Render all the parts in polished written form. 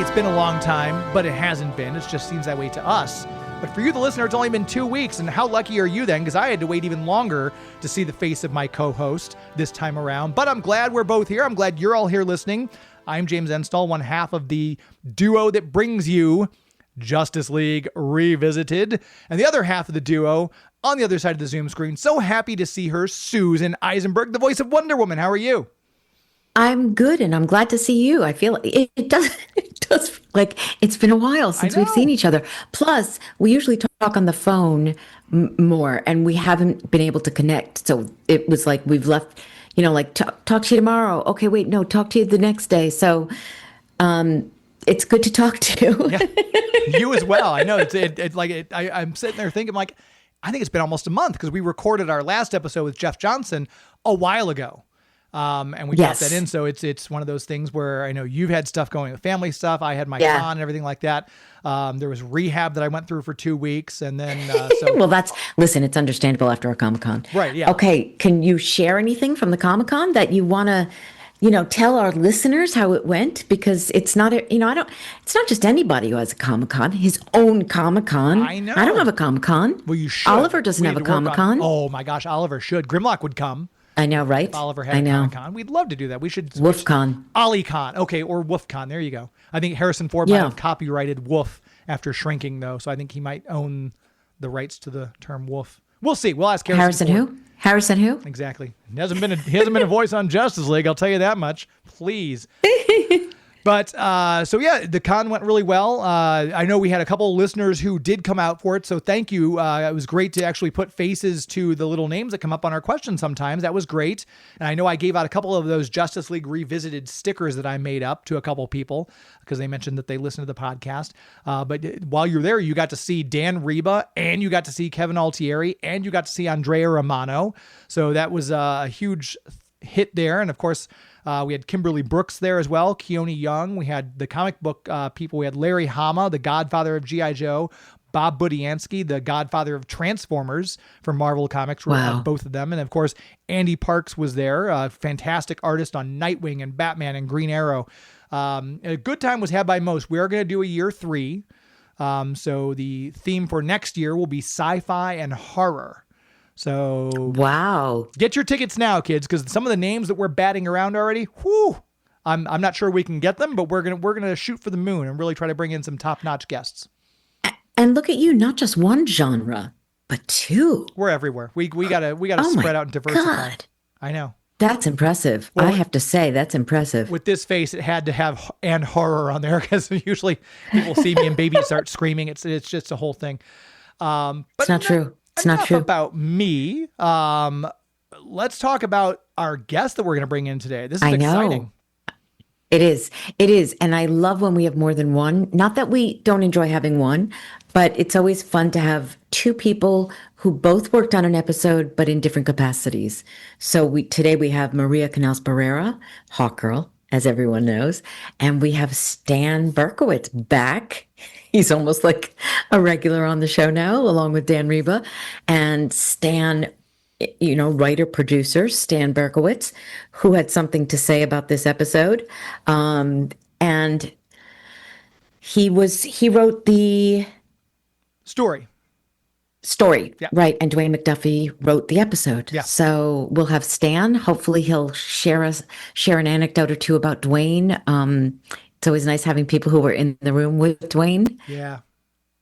it's been a long time, but it hasn't been. It just seems that way to us. But for you, the listener, it's only been 2 weeks. And how lucky are you then? Because I had to wait even longer to see the face of my co-host this time around. But I'm glad we're both here. I'm glad you're all here listening. I'm James Enstall, one half of the duo that brings you Justice League Revisited. And the other half of the duo on the other side of the Zoom screen. So happy to see her, Susan Eisenberg, the voice of Wonder Woman. How are you? I'm good, and I'm glad to see you. I feel it does like it's been a while since we've seen each other. Plus, we usually talk on the phone more, and we haven't been able to connect. So it was like we've left, like talk to you tomorrow. Okay, wait, no, talk to you the next day. So it's good to talk to. Yeah. You as well. I know I'm sitting there thinking like, I think it's been almost a month because we recorded our last episode with Jeff Johnson a while ago. And we got that in. So it's one of those things where I know you've had stuff going with family stuff. I had my con and everything like that. There was rehab that I went through for 2 weeks. And then, well, listen, it's understandable after a Comic-Con. Right. Yeah. Okay. Can you share anything from the Comic-Con that you want to, tell our listeners how it went? Because it's not, it's not just anybody who has a Comic-Con, his own Comic-Con. I know. I don't have a Comic-Con. Well, you should. Oliver doesn't have a Comic-Con. Oh my gosh. Oliver should. Grimlock would come. I know, right? If Oliver had a Comic-Con. We'd love to do that. We should. WoofCon. OllieCon. Okay, or WoofCon. There you go. I think Harrison Ford might have copyrighted Woof after shrinking, though. So I think he might own the rights to the term Woof. We'll see. We'll ask Harrison Ford. Who? Harrison who? Exactly. He hasn't been a voice on Justice League. I'll tell you that much. Please. But the con went really well. I know we had a couple of listeners who did come out for it. So thank you. It was great to actually put faces to the little names that come up on our questions sometimes. That was great. And I know I gave out a couple of those Justice League Revisited stickers that I made up to a couple of people because they mentioned that they listened to the podcast. But while you're there, you got to see Dan Reba and you got to see Kevin Altieri and you got to see Andrea Romano. So that was a huge hit there. And of course, we had Kimberly Brooks there as well, Keone Young. We had the comic book people. We had Larry Hama, the godfather of G.I. Joe, Bob Budiansky, the godfather of Transformers from Marvel Comics. Wow. Both of them. And of course, Andy Parks was there, a fantastic artist on Nightwing and Batman and Green Arrow. A good time was had by most. We are going to do a year 3. So the theme for next year will be sci-fi and horror. So wow, get your tickets now, kids, because some of the names that we're batting around already, I'm not sure we can get them, but we're gonna shoot for the moon and really try to bring in some top-notch guests. And look at you, not just one genre, but 2. We're everywhere. We gotta spread out and diversify. God. I know. That's impressive. Well, I have to say, that's impressive. With this face, it had to have and horror on there because usually people see me and babies start screaming. It's just a whole thing. But it's not true. It's not true. About me. Let's talk about our guest that we're going to bring in today. This is exciting. It is. It is. And I love when we have more than one. Not that we don't enjoy having one, but it's always fun to have 2 people who both worked on an episode, but in different capacities. So today we have Maria Canals-Barrera, Hawkgirl, as everyone knows, and we have Stan Berkowitz back. He's almost like a regular on the show now, along with Dan Reba. And Stan, writer, producer, Stan Berkowitz, who had something to say about this episode. And he wrote the story. Yeah. Right. And Dwayne McDuffie wrote the episode. Yeah. So we'll have Stan. Hopefully he'll share an anecdote or two about Dwayne. It's always nice having people who were in the room with Dwayne. Yeah,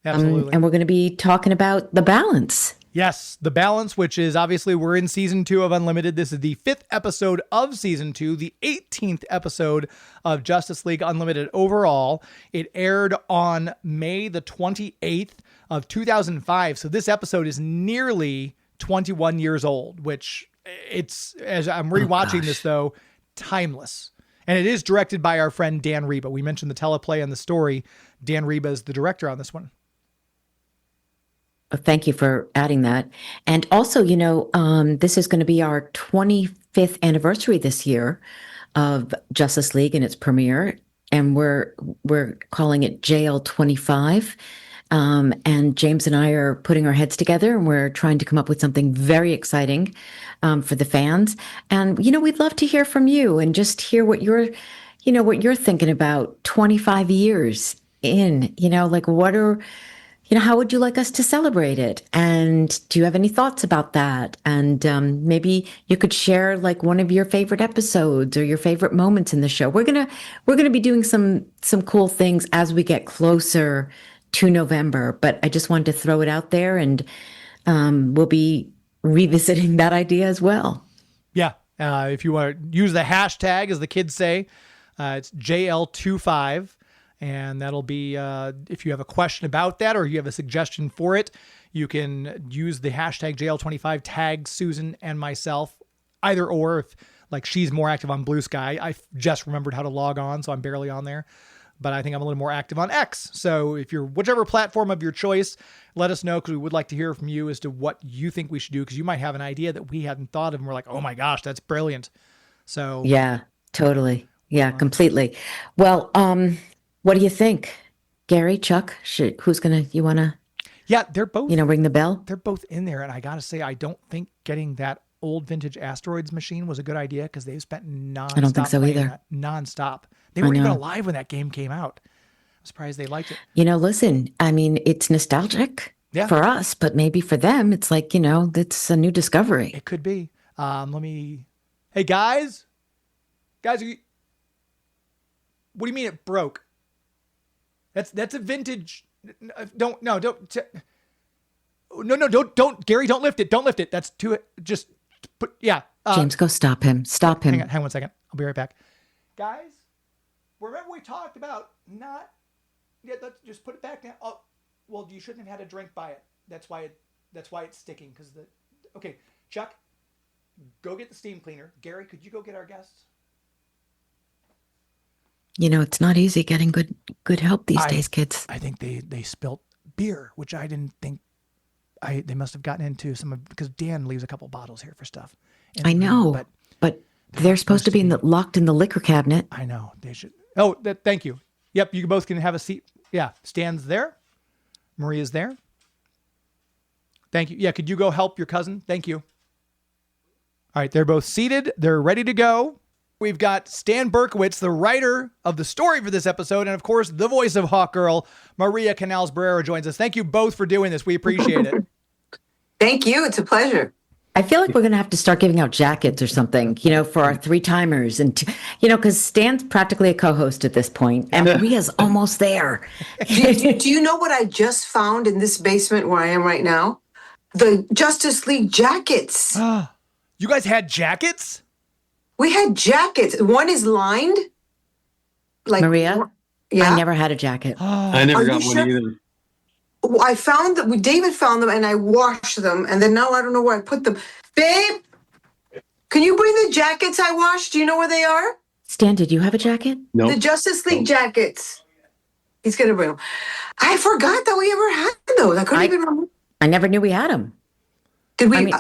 absolutely. And we're going to be talking about The Balance. Yes, The Balance, which is obviously we're in season 2 of Unlimited. This is the 5th episode of season 2, the 18th episode of Justice League Unlimited overall. It aired on May the 28th of 2005. So this episode is nearly 21 years old, which it's, as I'm rewatching this though, timeless. And it is directed by our friend Dan Reba. We mentioned the teleplay and the story. Dan Reba is the director on this one. Thank you for adding that. And also, this is going to be our 25th anniversary this year of Justice League and its premiere. And we're calling it JL25. And James and I are putting our heads together and we're trying to come up with something very exciting for the fans. And, we'd love to hear from you and just hear what your what you're thinking about 25 years in, like how would you like us to celebrate it? And do you have any thoughts about that? And maybe you could share like one of your favorite episodes or your favorite moments in the show. We're gonna be doing some cool things as we get closer to November, but I just wanted to throw it out there, and we'll be revisiting that idea as well. Yeah. If you want to use the hashtag, as the kids say, it's JL25. And that'll be, if you have a question about that or you have a suggestion for it, you can use the hashtag JL25, tag Susan and myself, either or. If like she's more active on Blue Sky, I just remembered how to log on, so I'm barely on there. But I think I'm a little more active on X. So if you're whichever platform of your choice, let us know, because we would like to hear from you as to what you think we should do, because you might have an idea that we hadn't thought of and we're like, oh my gosh, that's brilliant. So yeah, totally. Yeah, completely. Well, what do you think? Gary, Chuck, you want to? Yeah, they're both, ring the bell? They're both in there. And I got to say, I don't think getting that old vintage Asteroids machine was a good idea, because they've spent nonstop. I don't think so either. Nonstop. They weren't even alive when that game came out. I'm surprised they liked it. Listen, I mean, it's nostalgic for us, but maybe for them, it's like, it's a new discovery. It could be. Hey, guys, what do you mean it broke? That's a vintage. Don't, Gary, don't lift it. That's too, just put, yeah. James, go stop him. Stop him. Hang on 1 second. I'll be right back. Guys, remember we talked about let's just put it back now. Oh, well, you shouldn't have had a drink by it. That's why it's sticking. Okay, Chuck, go get the steam cleaner. Gary, could you go get our guests? It's not easy getting good help these days, kids. I think they spilt beer, which I didn't think. They must have gotten into because Dan leaves a couple bottles here for stuff. I know, but they're supposed to be locked in the liquor cabinet. I know they should. Oh, thank you. Yep, you both can have a seat. Yeah, Stan's there. Maria's there. Thank you. Yeah, could you go help your cousin? Thank you. All right, they're both seated. They're ready to go. We've got Stan Berkowitz, the writer of the story for this episode, and of course, the voice of Hawkgirl, Maria Canals-Barrera, joins us. Thank you both for doing this. We appreciate it. Thank you. It's a pleasure. I feel like we're going to have to start giving out jackets or something, for our three-timers. And, because Stan's practically a co-host at this point, and Maria's almost there. Do you know what I just found in this basement where I am right now? The Justice League jackets. You guys had jackets? We had jackets. One is lined. Like Maria? Yeah. I never had a jacket. I never got one either. I found that David found them and I washed them, and then now I don't know where I put them. Babe, can you bring the jackets I washed? Do you know where they are? Stan, did you have a jacket? No. The Justice League jackets. He's going to bring them. I forgot that we ever had those. I couldn't even remember. I never knew we had them. Did we?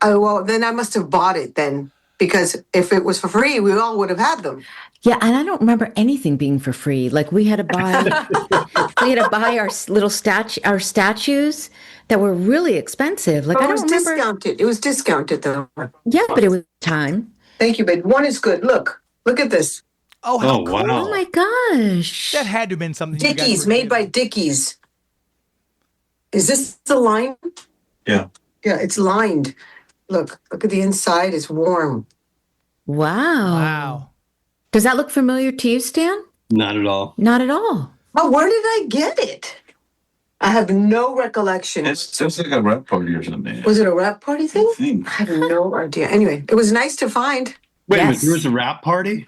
Well, then I must have bought it then. Because if it was for free, we all would have had them. Yeah, and I don't remember anything being for free. Like we had to buy our little statues that were really expensive. Like I don't remember. Discounted. It was discounted though. Yeah, but it was time. Thank you, babe. One is good. Look at this. Oh, how cool. Oh Wow. my gosh. That had to have been something. Dickies, made by Dickies. Is this the line? Yeah. Yeah, it's lined. Look at the inside. It's warm. Wow. Does that look familiar to you, Stan? Not at all. Not at all. Oh, where did I get it? I have no recollection. It sounds like a rap party or something. Was it a rap party thing? I think. I have no idea. Anyway, it was nice to find. Wait a minute, there was a rap party?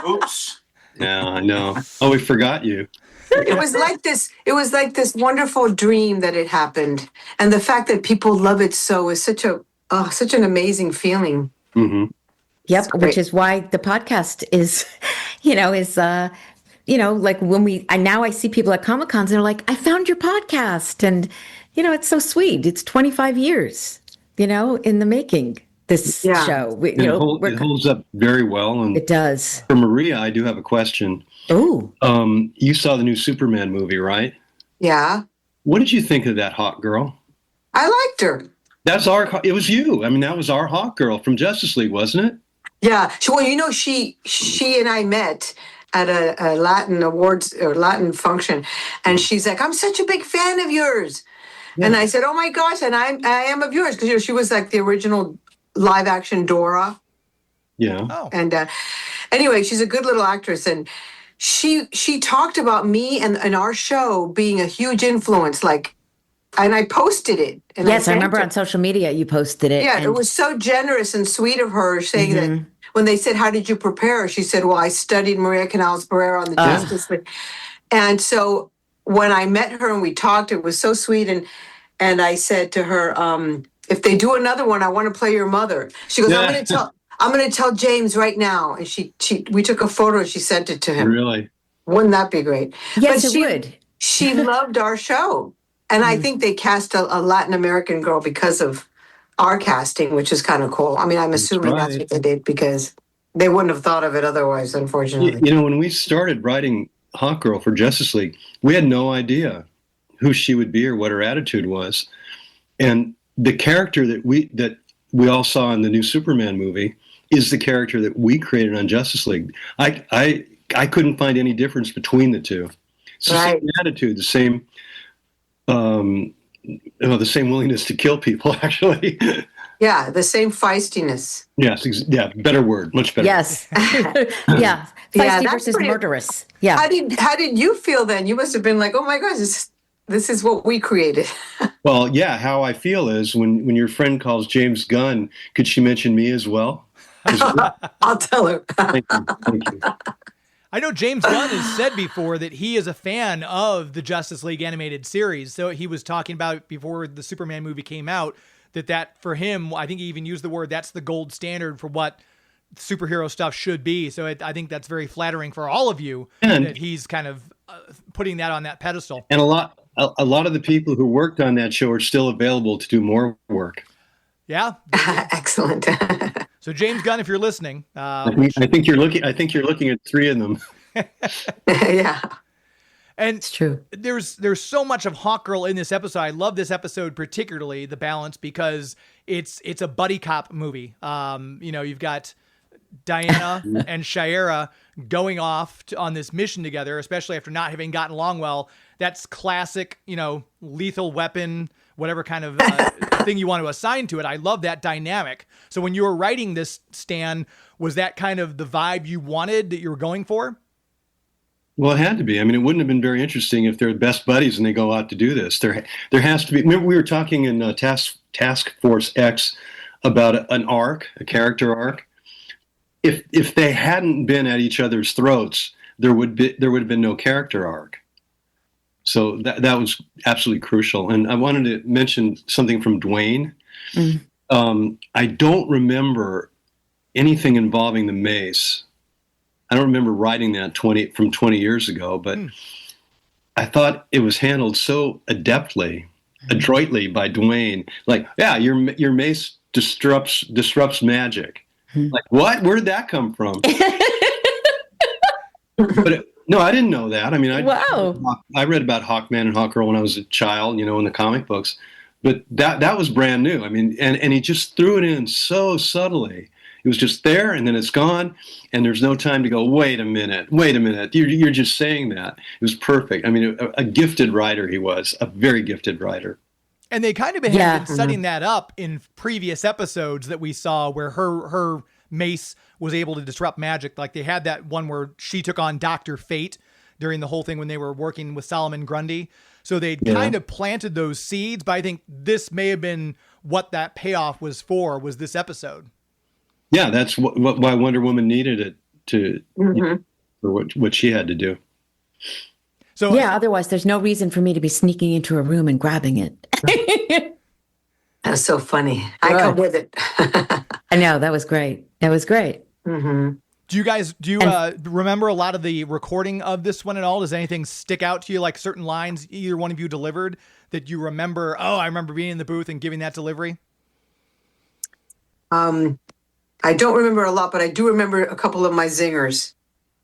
Oops. No, I know. Oh, we forgot you. It was like this. It was like this wonderful dream that it happened, and the fact that people love it so is such an amazing feeling. Mm-hmm. Yep, which is why the podcast is, like when I see people at Comic-Cons, they're like, I found your podcast, and it's so sweet. It's 25 years, in the making. This show, it holds up very well, and it does. For Maria, I do have a question. Oh, you saw the new Superman movie, right? Yeah. What did you think of that Hawkgirl? I liked her. It was you. I mean, that was our Hawkgirl from Justice League, wasn't it? Yeah. She and I met at a Latin awards or Latin function, and she's like, "I'm such a big fan of yours," and I said, "Oh my gosh!" And I am of yours because she was like the original live action Dora. Yeah. Oh, And anyway, she's a good little actress, and she talked about me and our show being a huge influence. Like, and I posted it. And Yes, I thanked remember her. on social media you posted it. Yeah, and it was so generous and sweet of her saying that when they said, "How did you prepare?" She said, "Well, I studied Maria Canals-Barrera on the Justice League." And so when I met her and we talked, it was so sweet. And I said to her, "If they do another one, I want to play your mother." She goes, I'm going to tell James right now. And we took a photo and she sent it to him. Really? Wouldn't that be great? Yes, But it would. She loved our show. And I think they cast a Latin American girl because of our casting, which is kind of cool. I mean, I'm assuming that's what they did because they wouldn't have thought of it otherwise, unfortunately. You know, when we started writing Hawkgirl for Justice League, we had no idea who she would be or what her attitude was. And the character that we all saw in the new Superman movie is the character that we created on Justice League. I couldn't find any difference between the two. It's the same attitude, the same the same willingness to kill people, actually. Yeah, the same feistiness. Yes, better word, much better. Yes. Yeah. Feisty versus murderous. Yeah. How did you feel then? You must have been like, "Oh my gosh, this is what we created." Well, yeah, how I feel is when your friend calls James Gunn, could she mention me as well? I'll tell her. Thank you. I know James Gunn has said before that he is a fan of the Justice League animated series. So he was talking about before the Superman movie came out that for him, I think he even used the word, that's the gold standard for what superhero stuff should be. So I think that's very flattering for all of you that he's kind of putting that on that pedestal. And a lot of the people who worked on that show are still available to do more work. Yeah. Excellent. So James Gunn, if you're listening, I think you're looking at three of them. Yeah. And It's true. There's so much of Hawkgirl in this episode. I love this episode, particularly the balance, because it's a buddy cop movie. You've got Diana and Shiera going off on this mission together, especially after not having gotten along well. That's classic, Lethal Weapon, whatever kind of thing you want to assign to it. I love that dynamic. So when you were writing this, Stan, was that kind of the vibe you wanted, that you were going for? Well, it had to be. I mean, it wouldn't have been very interesting if they're best buddies and they go out to do this. There has to be. Remember, we were talking in Task Force X about an arc, a character arc. If they hadn't been at each other's throats, there would have been no character arc. So that was absolutely crucial. And I wanted to mention something from Dwayne. I don't remember anything involving the mace. I don't remember writing that 20 years ago, but I thought it was handled so adroitly by Dwayne. Like, yeah, your mace disrupts magic. Like, what? Where did that come from? No, I didn't know that. I mean, I read about Hawkman and Hawkgirl when I was a child, in the comic books, but that was brand new. I mean, and he just threw it in so subtly. It was just there, and then it's gone, and there's no time to go, wait a minute. You're just saying that. It was perfect. I mean, a gifted writer he was, a very gifted writer. And they kind of had been setting that up in previous episodes that we saw where her mace was able to disrupt magic. Like they had that one where she took on Dr. Fate during the whole thing when they were working with Solomon Grundy. So they'd kind of planted those seeds, but I think this may have been what that payoff was this episode. Yeah, that's why Wonder Woman needed it for what she had to do. So otherwise there's no reason for me to be sneaking into a room and grabbing it. That's so funny. I come with it. I know, that was great. Mm-hmm. Do you remember a lot of the recording of this one at all? Does anything stick out to you, like certain lines either one of you delivered that you remember? Oh, I remember being in the booth and giving that delivery. I don't remember a lot, but I do remember a couple of my zingers.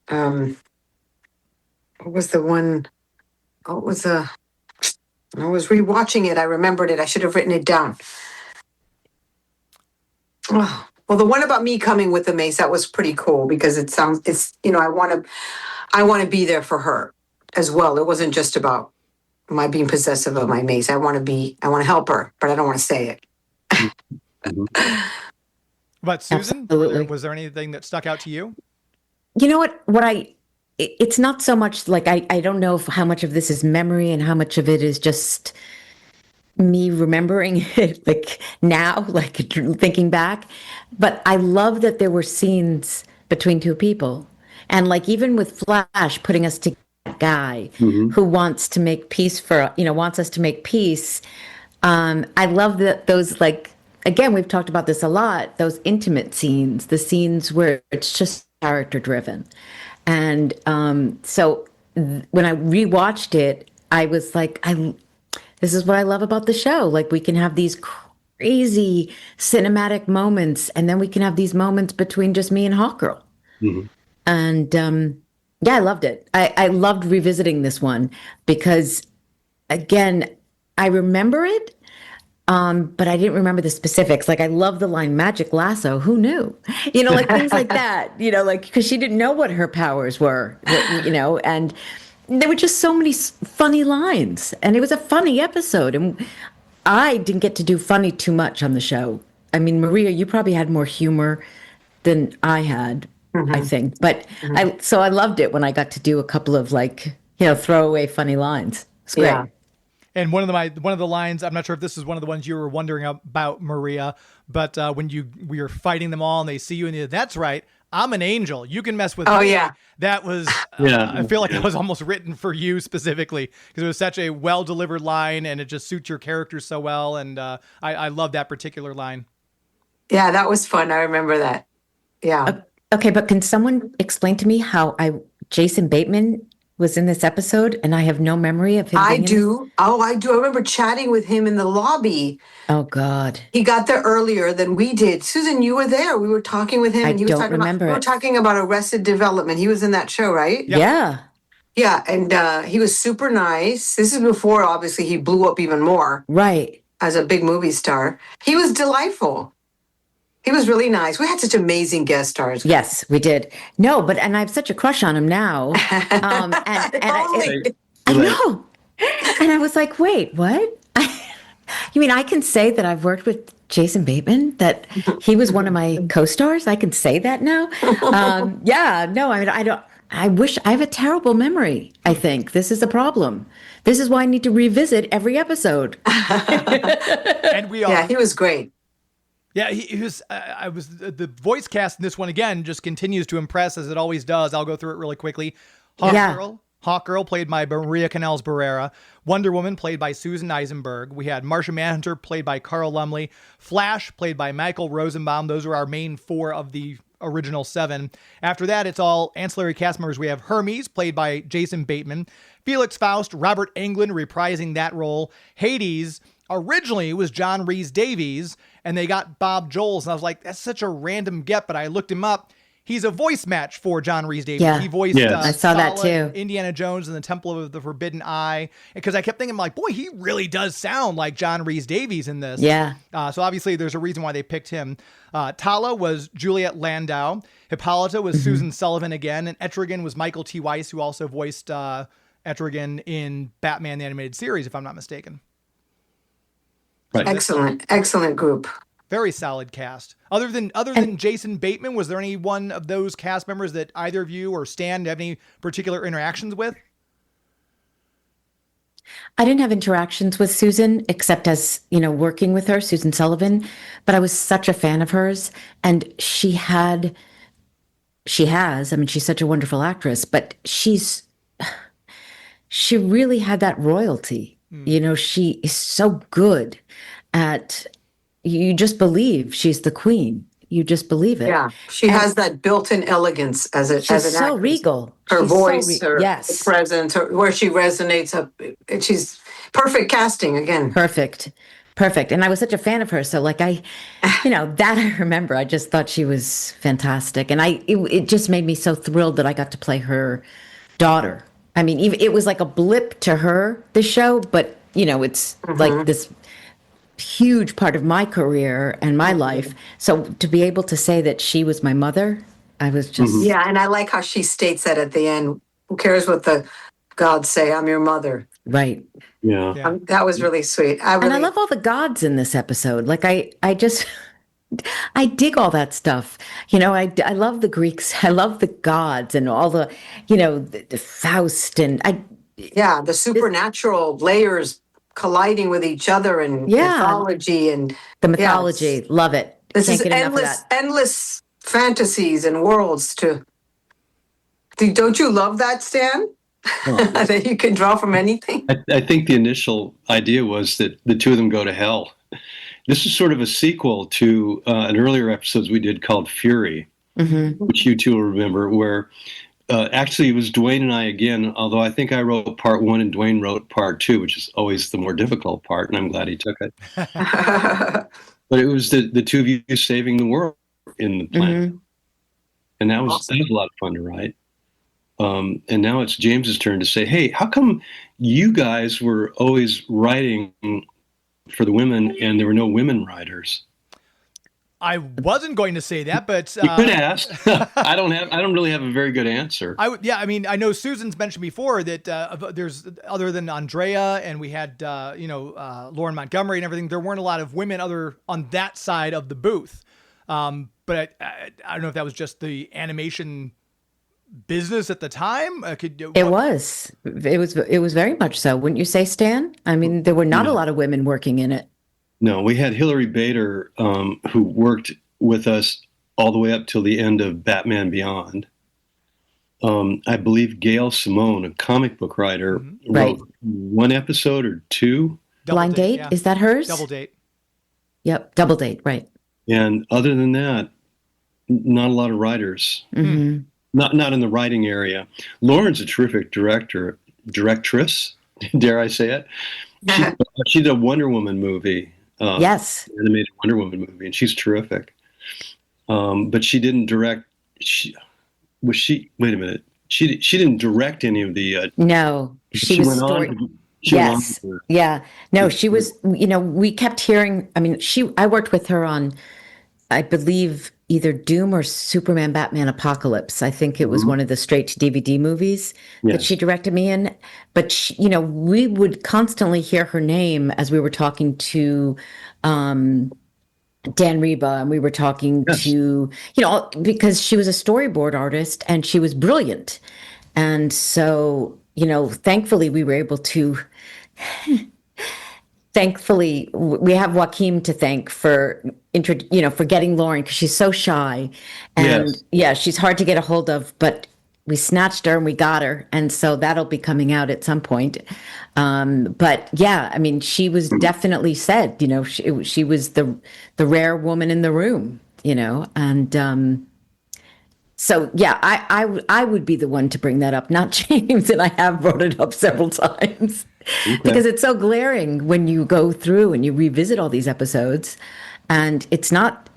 What was the one? I was rewatching it. I remembered it. I should have written it down. Oh, Well, the one about me coming with the mace, that was pretty cool because I want to be there for her as well. It wasn't just about my being possessive of my mace. I want to help her, but I don't want to say it. But Susan, Absolutely. was there anything that stuck out to you? You know what? It's not so much like I don't know how much of this is memory and how much of it is just me remembering it like now, like thinking back. But I love that there were scenes between two people. And like even with Flash putting us together, guy who wants to make peace wants us to make peace. I love that those, like, again, we've talked about this a lot, those intimate scenes, the scenes where it's just character driven. And so when I rewatched it, I was like, this is what I love about the show. Like, we can have these crazy cinematic moments, and then we can have these moments between just me and Hawkgirl. And yeah, I loved it. I loved revisiting this one because, again, I remember it, but I didn't remember the specifics. Like, I love the line "magic lasso." Who knew? Like things like that. Like, because she didn't know what her powers were. And there were just so many funny lines, and it was a funny episode. And I didn't get to do funny too much on the show. I mean, Maria, you probably had more humor than I had, I think. But I loved it when I got to do a couple of throwaway funny lines. It's great. Yeah. And one of the lines, I'm not sure if this is one of the ones you were wondering about, Maria, but when we were fighting them all and they see you and that's right, I'm an angel. You can mess with me. Oh, yeah. That was, Yeah. I feel like it was almost written for you specifically because it was such a well-delivered line and it just suits your character so well. And I love that particular line. Yeah, that was fun. I remember that. Yeah. Okay, but can someone explain to me how Jason Bateman was in this episode and I have no memory of him? I do. Oh, I do. I remember chatting with him in the lobby. Oh, God. He got there earlier than we did. Susan, you were there. We were talking with him. I And he was don't talking remember we were it. talking about Arrested Development. He was in that show, right? Yeah. Yeah. And he was super nice. This is before, obviously, he blew up even more Right. as a big movie star. He was delightful. He was really nice. We had such amazing guest stars. Yes, we did. No, and I have such a crush on him now. And I know. And I was like, wait, what? You mean I can say that I've worked with Jason Bateman, that he was one of my co-stars? I can say that now? Yeah, no, I mean, I have a terrible memory, I think. This is a problem. This is why I need to revisit every episode. And we all. Yeah, he was great. Yeah, he was. The voice cast in this one again just continues to impress as it always does. I'll go through it really quickly. Hawkgirl played by Maria Canals-Barrera. Wonder Woman played by Susan Eisenberg. We had Martian Manhunter played by Carl Lumley. Flash played by Michael Rosenbaum. Those are our main 4 of the original 7. After that, it's all ancillary cast members. We have Hermes played by Jason Bateman. Felix Faust, Robert Englund reprising that role. Hades originally was John Rhys-Davies, and they got Bob Joles. And I was like, that's such a random get, but I looked him up. He's a voice match for John Rhys-Davies. Yeah. He voiced I saw that Stalin, too. Indiana Jones and the Temple of the Forbidden Eye. Because I kept thinking, like, boy, he really does sound like John Rhys-Davies in this. Yeah. So obviously there's a reason why they picked him. Tala was Juliet Landau. Hippolyta was Susan Sullivan again. And Etrigan was Michael T. Weiss, who also voiced Etrigan in Batman the Animated Series, if I'm not mistaken. Right. Excellent group. Very solid cast. Other than Jason Bateman, was there any one of those cast members that either of you or Stan have any particular interactions with? I didn't have interactions with Susan except as, working with her, Susan Sullivan, but I was such a fan of hers. And she has, I mean, she's such a wonderful actress, but she really had that royalty. She is so good at, you just believe she's the queen. You just believe it. Yeah, she has that built-in elegance as an She's actress. so regal. Her She's voice, her yes. presence, where she resonates. She's perfect casting again. Perfect. And I was such a fan of her. So that I remember. I just thought she was fantastic. And it just made me so thrilled that I got to play her daughter. I mean, it was like a blip to her, the show, but it's like this huge part of my career and my life. So to be able to say that she was my mother, I was just Yeah, and I like how she states that at the end. Who cares what the gods say? I'm your mother. right. Yeah. Yeah. That was really sweet. And I love all the gods in this episode. Like I just I dig all that stuff. I love the Greeks. I love the gods and all the, the Faust and Yeah, the supernatural layers colliding with each other and Yeah. mythology and the mythology. Love it. this Can't is get enough of endless, that. endless fantasies and worlds to. Don't you love that, Stan? That you can draw from anything. I think the initial idea was that the two of them go to hell. This is sort of a sequel to an earlier episode we did called Fury, which you two will remember, where actually it was Dwayne and I again, although I think I wrote part 1 and Dwayne wrote part 2, which is always the more difficult part, and I'm glad he took it. But it was the two of you saving the world in the planet. And that was a lot of fun to write. And now it's James's turn to say, hey, how come you guys were always writing for the women and there were no women writers? I wasn't going to say that, but You could ask. I don't really have a very good answer. I mean, I know Susan's mentioned before that there's, other than Andrea and we had Lauren Montgomery and everything, there weren't a lot of women other on that side of the booth. But I don't know if that was just the animation business at the time. It was very much so. Wouldn't you say, Stan? I mean, there were not a lot of women working in it. No, we had Hilary Bader, who worked with us all the way up till the end of Batman Beyond. I believe Gail Simone, a comic book writer, wrote 1 episode or 2. Blind Date, yeah. is that hers? Double Date. Yep, Double Date, right. And other than that, not a lot of writers. Not in the writing area. Lauren's a terrific directress, dare I say it. She did a Wonder Woman movie. Yes. Animated Wonder Woman movie, and she's terrific. But she didn't direct. Wait a minute. She didn't direct any of the. No, she was went story. on. Yes. Yeah. No, she was. We kept hearing. I mean, I worked with her on, I believe, either Doom or Superman Batman Apocalypse. I think it was one of the straight to DVD movies that she directed me in. But, we would constantly hear her name as we were talking to Dan Reba, and we were talking to, because she was a storyboard artist and she was brilliant. And so, thankfully we were able to thankfully, we have Joaquin to thank for getting Lauren, because she's so shy, and she's hard to get a hold of. But we snatched her and we got her, and so that'll be coming out at some point. But yeah, I mean, she was definitely said, she was the rare woman in the room, and so yeah, I would be the one to bring that up, not James, and I have brought it up several times. Because it's so glaring when you go through and you revisit all these episodes, and it's not,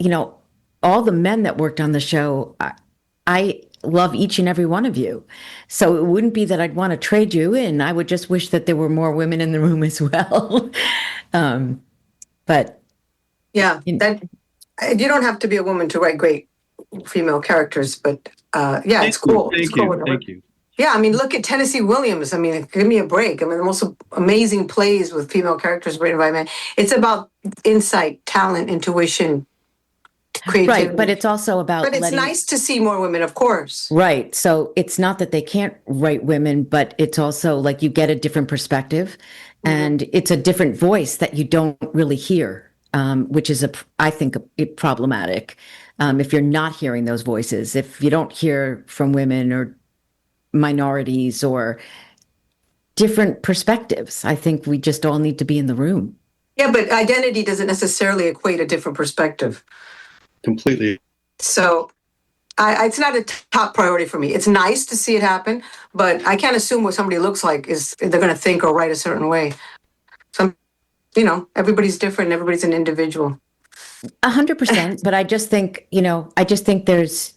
all the men that worked on the show, I love each and every one of you. So it wouldn't be that I'd want to trade you in. I would just wish that there were more women in the room as well. But yeah, that you don't have to be a woman to write great female characters, but it's cool. Thank you. Yeah, I mean, look at Tennessee Williams. I mean, give me a break. I mean, the most amazing plays with female characters written by men. It's about insight, talent, intuition, creativity. Right, but it's also about. But it's nice to see more women, of course. Right. So it's not that they can't write women, but it's also like you get a different perspective, and it's a different voice that you don't really hear, which is I think problematic. If you're not hearing those voices, if you don't hear from women or minorities or different perspectives, I think we just all need to be in the room. Yeah, but identity doesn't necessarily equate a different perspective. Completely. So it's not a top priority for me. It's nice to see it happen, but I can't assume what somebody looks like is they're going to think or write a certain way. Everybody's different. Everybody's an individual. 100%. But I just think, there's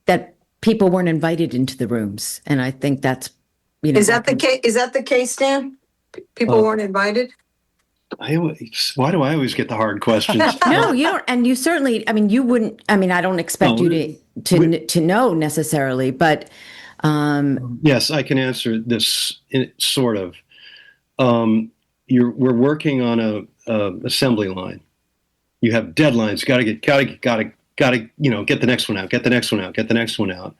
that people weren't invited into the rooms. And I think that's, Is that the case? Is that the case, Stan? People weren't invited? Why do I always get the hard questions? No, you don't. And you certainly, I mean, you wouldn't, I mean, I don't expect you to know necessarily, but yes, I can answer this sort of. We're working on a assembly line. You have deadlines. Got to get the next one out. Get the next one out. Get the next one out.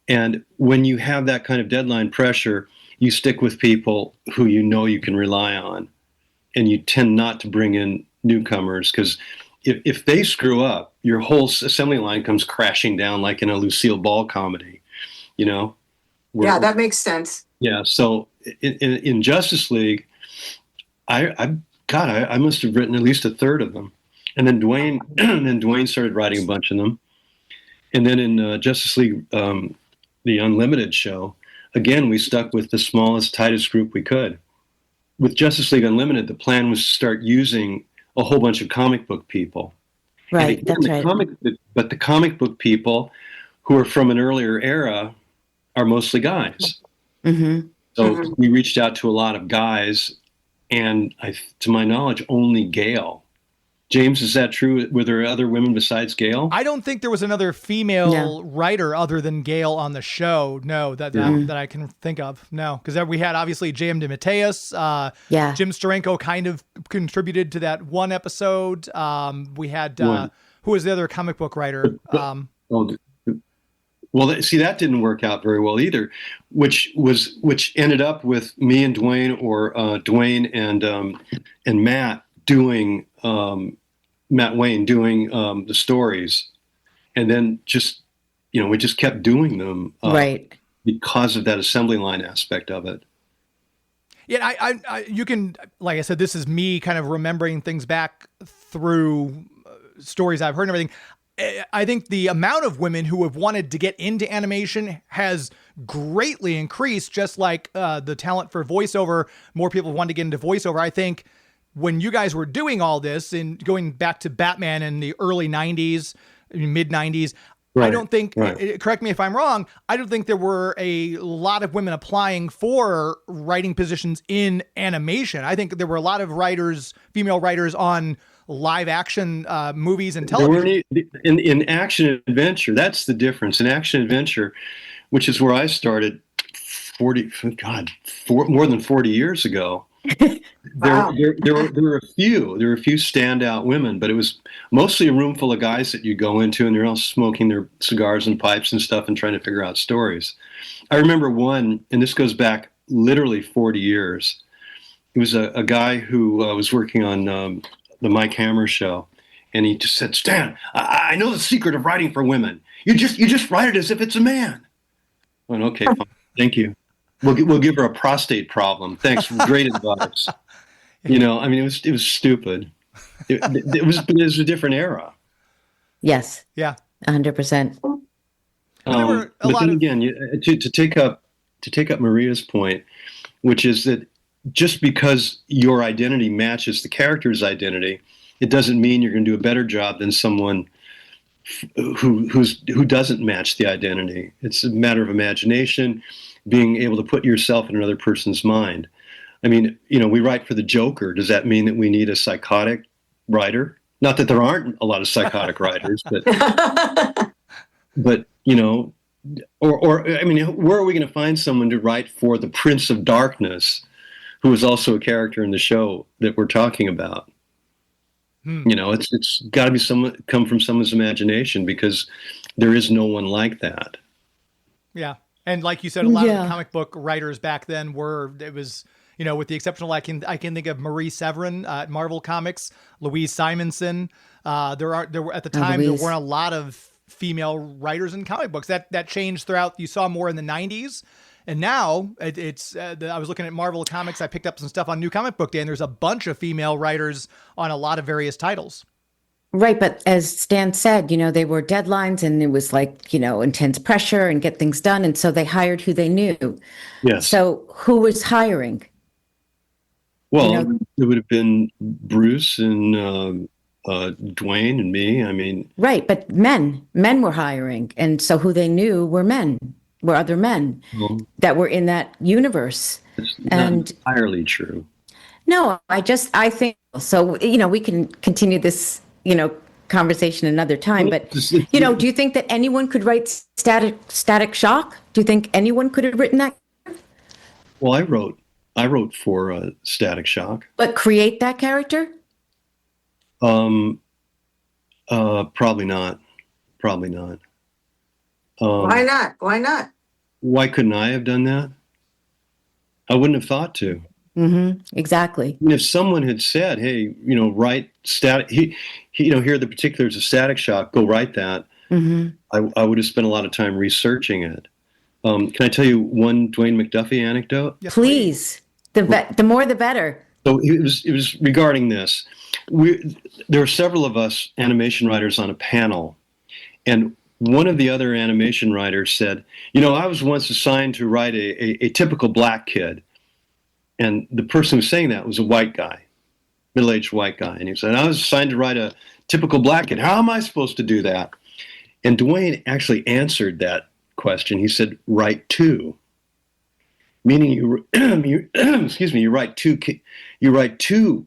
And when you have that kind of deadline pressure, you stick with people who you know you can rely on, and you tend not to bring in newcomers, because if they screw up, your whole assembly line comes crashing down like in a Lucille Ball comedy, you know? Yeah, that makes sense. Yeah. So in Justice League, I must have written at least a third of them, and then Dwayne started writing a bunch of them, and then in Justice League, the Unlimited show, again we stuck with the smallest, tightest group we could. With Justice League Unlimited, the plan was to start using a whole bunch of comic book people. right, Again, that's right. But the comic book people who are from an earlier era are mostly guys. Mm-hmm. So we reached out to a lot of guys, and to my knowledge, only Gail. James, is that true? Were there other women besides Gail? I don't think there was another female writer other than Gail on the show. No, that I can think of. No, because we had obviously J.M. DeMatteis. Jim Steranko kind of contributed to that one episode. We had who was the other comic book writer? Well, see, that didn't work out very well either, which ended up with me and Dwayne, or Dwayne and Matt doing Matt Wayne doing the stories, and then we just kept doing them Right. because of that assembly line aspect of it. Yeah, you can, like I said, this is me kind of remembering things back through stories I've heard and everything. I think the amount of women who have wanted to get into animation has greatly increased, just like the talent for voiceover. More people want to get into voiceover. I think when you guys were doing all this and going back to Batman in the early 90s, mid 90s, Right, I don't think, right. correct me if I'm wrong, I don't think there were a lot of women applying for writing positions in animation. I think there were a lot of writers, female writers on live action movies and television. In action adventure, that's the difference. In action adventure, which is where I started more than 40 years ago. Wow. There were a few standout women, but it was mostly a room full of guys that you go into, and they're all smoking their cigars and pipes and stuff and trying to figure out stories. I remember one, and this goes back literally 40 years. It was a guy who was working on the Mike Hammer show, and he just said, "Stan, I know the secret of writing for women. You just write it as if it's a man." I went, "Okay, fine. Thank you. We'll give her a prostate problem. Thanks. Great advice." You know, I mean, it was stupid. It was a different era. Yes. Yeah. 100%. But then again, to take up Maria's point, which is that just because your identity matches the character's identity, it doesn't mean you're going to do a better job than someone who doesn't match the identity. It's a matter of imagination, being able to put yourself in another person's mind. I mean, we write for the Joker. Does that mean that we need a psychotic writer? Not that there aren't a lot of psychotic writers, but or I mean, where are we going to find someone to write for the Prince of Darkness, who is also a character in the show that we're talking about? It's got to be come from someone's imagination, because there is no one like that. Yeah. And like you said, a lot of the comic book writers back then with the exception of, I can think of Marie Severin at Marvel Comics, Louise Simonson. There were at the time there weren't a lot of female writers in comic books. That changed throughout. You saw more in the 90s, and now it's. I was looking at Marvel Comics. I picked up some stuff on New Comic Book Day, and there's a bunch of female writers on a lot of various titles. Right. But as Stan said, they were deadlines, and it was like, intense pressure and get things done. And so they hired who they knew. Yes. So who was hiring? Well, it would have been Bruce and Dwayne and me. I mean, right. But men were hiring. And so who they knew were other men that were in that universe. It's not entirely true. No, I think So, we can continue this, conversation another time. But, do you think that anyone could write Static Shock? Do you think anyone could have written that? Well, I wrote for Static Shock. But create that character? Probably not. Probably not. Why not? Why not? Why couldn't I have done that? I wouldn't have thought to. Exactly. And if someone had said, "Hey, write static," here are the particulars of Static Shock. Go write that. I would have spent a lot of time researching it. Can I tell you one Dwayne McDuffie anecdote? Yes, please. The more, the better. So it was regarding this. There were several of us animation writers on a panel, and one of the other animation writers said, I was once assigned to write a typical black kid. And the person who was saying that was a white guy, middle-aged white guy. And he said, I was assigned to write a typical black kid. How am I supposed to do that? And Dwayne actually answered that question. He said, write two. Meaning you write two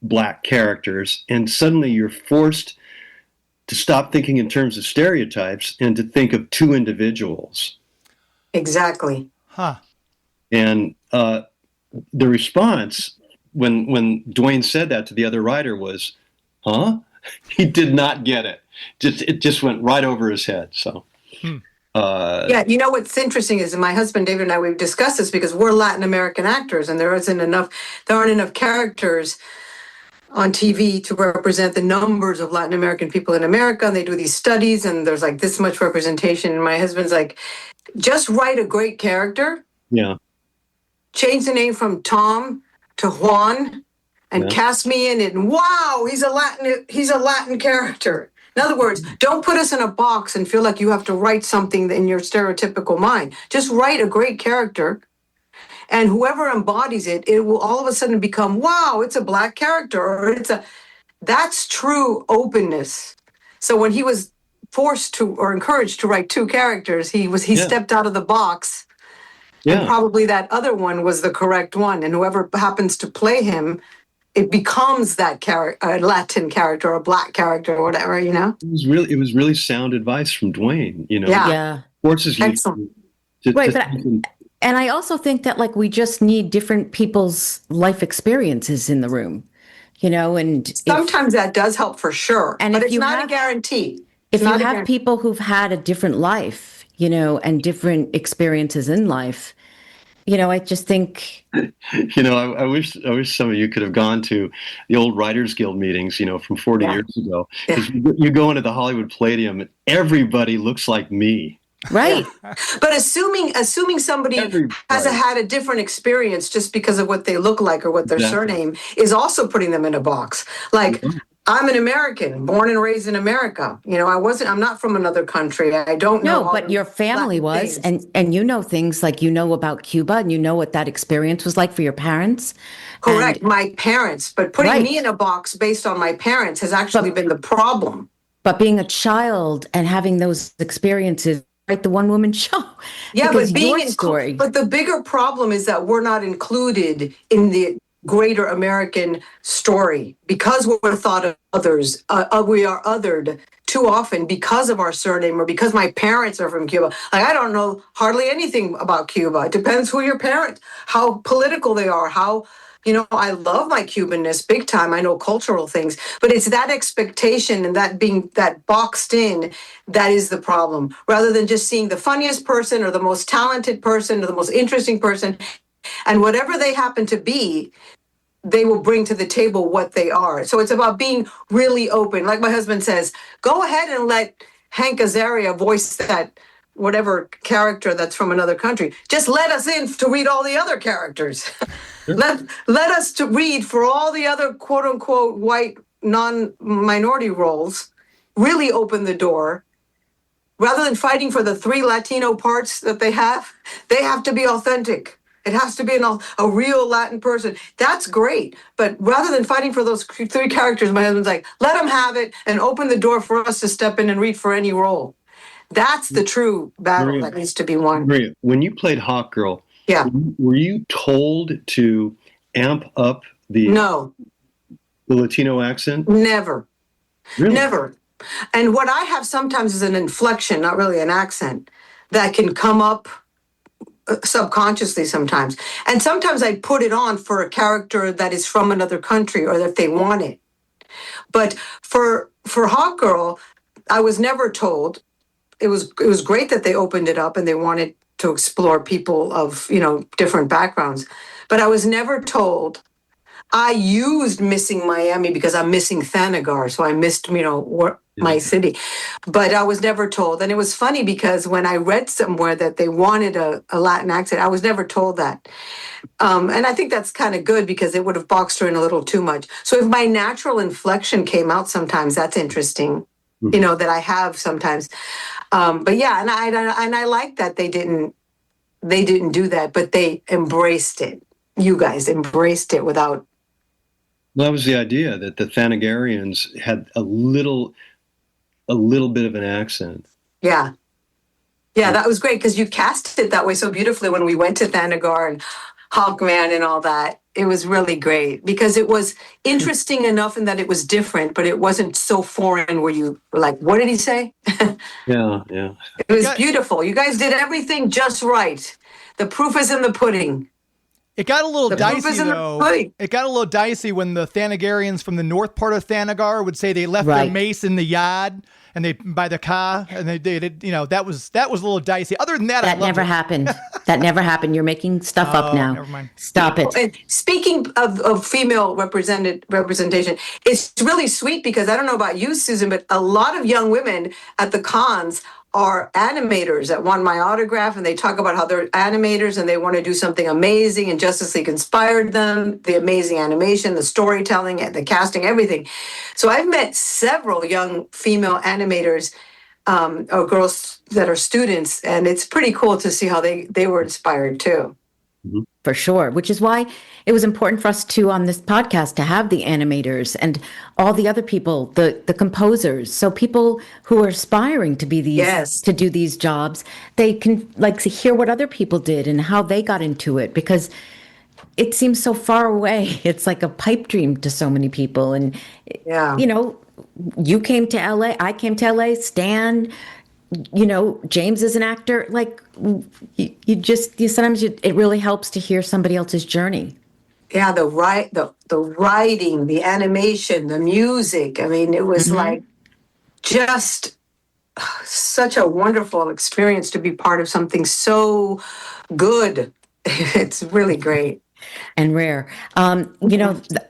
black characters, and suddenly you're forced to stop thinking in terms of stereotypes and to think of two individuals. Exactly. Huh. And the response when Dwayne said that to the other writer was, huh? He did not get it. It just went right over his head. So, yeah, what's interesting is my husband David and I, we've discussed this because we're Latin American actors, and there aren't enough characters on TV to represent the numbers of Latin American people in America. And they do these studies, and there's like this much representation. And my husband's like, just write a great character. Yeah. Change the name from Tom to Juan, and cast me in it. And wow, he's a Latin character. In other words, don't put us in a box and feel like you have to write something in your stereotypical mind. Just write a great character, and whoever embodies it, it will all of a sudden become, wow, it's a black character, or that's true openness. So when he was forced to or encouraged to write two characters, he stepped out of the box. Yeah. And probably that other one was the correct one. And whoever happens to play him, it becomes that a Latin character or a black character or whatever, It was really sound advice from Dwayne, Yeah. Forces you and I also think that we just need different people's life experiences in the room, and sometimes that does help for sure. And but it's not a guarantee. If you have people who've had a different life, and different experiences in life, I just think. I wish some of you could have gone to the old Writers Guild meetings, from 40 years ago. Because you go into the Hollywood Palladium and everybody looks like me. Right. But assuming somebody has had a different experience just because of what they look like or what their surname is also putting them in a box. Like, I'm an American, born and raised in America. I'm not from another country. I don't know. No, but your family was, and things like about Cuba, and what that experience was like for your parents. Correct, my parents. But putting me in a box based on my parents has actually been the problem. But being a child and having those experiences, like the one-woman show. Yeah, but but the bigger problem is that we're not included in the greater American story because we're thought of others. We are othered too often because of our surname or because my parents are from Cuba. Like, I don't know hardly anything about Cuba. It depends who your parents, how political they are, how, I love my Cubanness big time. I know cultural things, but it's that expectation and that being that boxed in that is the problem, rather than just seeing the funniest person or the most talented person or the most interesting person. And whatever they happen to be, they will bring to the table what they are. So it's about being really open. Like my husband says, go ahead and let Hank Azaria voice that whatever character that's from another country. Just let us in to read all the other characters. let us to read for all the other quote unquote white non-minority roles. Really open the door. Rather than fighting for the 3 Latino parts that they have to be authentic. It has to be a real Latin person. That's great. But rather than fighting for those 3 characters, my husband's like, let them have it and open the door for us to step in and read for any role. That's the true battle that needs to be won. Maria, when you played Hawkgirl, were you told to amp up the... No. The Latino accent? Never. Really? Never. And what I have sometimes is an inflection, not really an accent, that can come up subconsciously sometimes. And sometimes I put it on for a character that is from another country or that they want it. But for Hawkgirl, I was never told. It was great that they opened it up and they wanted to explore people of, different backgrounds. But I was never told. I used missing Miami because I'm missing Thanagar, so I missed, my city. But I was never told. And it was funny because when I read somewhere that they wanted a Latin accent, I was never told that. And I think that's kind of good because it would have boxed her in a little too much. So if my natural inflection came out sometimes, that's interesting, that I have sometimes. But yeah, and I like that they didn't do that, but they embraced it. You guys embraced it without. Well, that was the idea, that the Thanagarians had a little bit of an accent. Yeah. Yeah, that was great because you cast it that way so beautifully when we went to Thanagar and Hawkman and all that. It was really great because it was interesting enough in that it was different, but it wasn't so foreign where you were like, what did he say? Yeah. It was beautiful. You guys did everything just right. The proof is in the pudding. It got a little dicey, though. Pudding. It got a little dicey when the Thanagarians from the north part of Thanagar would say they left Right. their mace in the yard and they by the car, and they did. That was a little dicey. Other than that, I That loved never it. happened. That never happened. You're making stuff up now. Never mind. Stop it. And speaking of female representation, it's really sweet because I don't know about you, Susan, but a lot of young women at the cons are animators that want my autograph, and they talk about how they're animators and they want to do something amazing, and Justice League inspired them, the amazing animation, the storytelling, and the casting, everything. So I've met several young female animators or girls that are students, and it's pretty cool to see how they were inspired too. For sure, which is why it was important for us to, on this podcast, to have the animators and all the other people, the composers. So people who are aspiring to be these, Yes. to do these jobs, they can hear what other people did and how they got into it, because it seems so far away. It's like a pipe dream to so many people. And, Yeah. you came to LA, I came to LA, Stan, James is an actor. Sometimes it really helps to hear somebody else's journey. Yeah, the writing, the animation, the music. I mean, it was like just such a wonderful experience to be part of something so good. It's really great. And rare.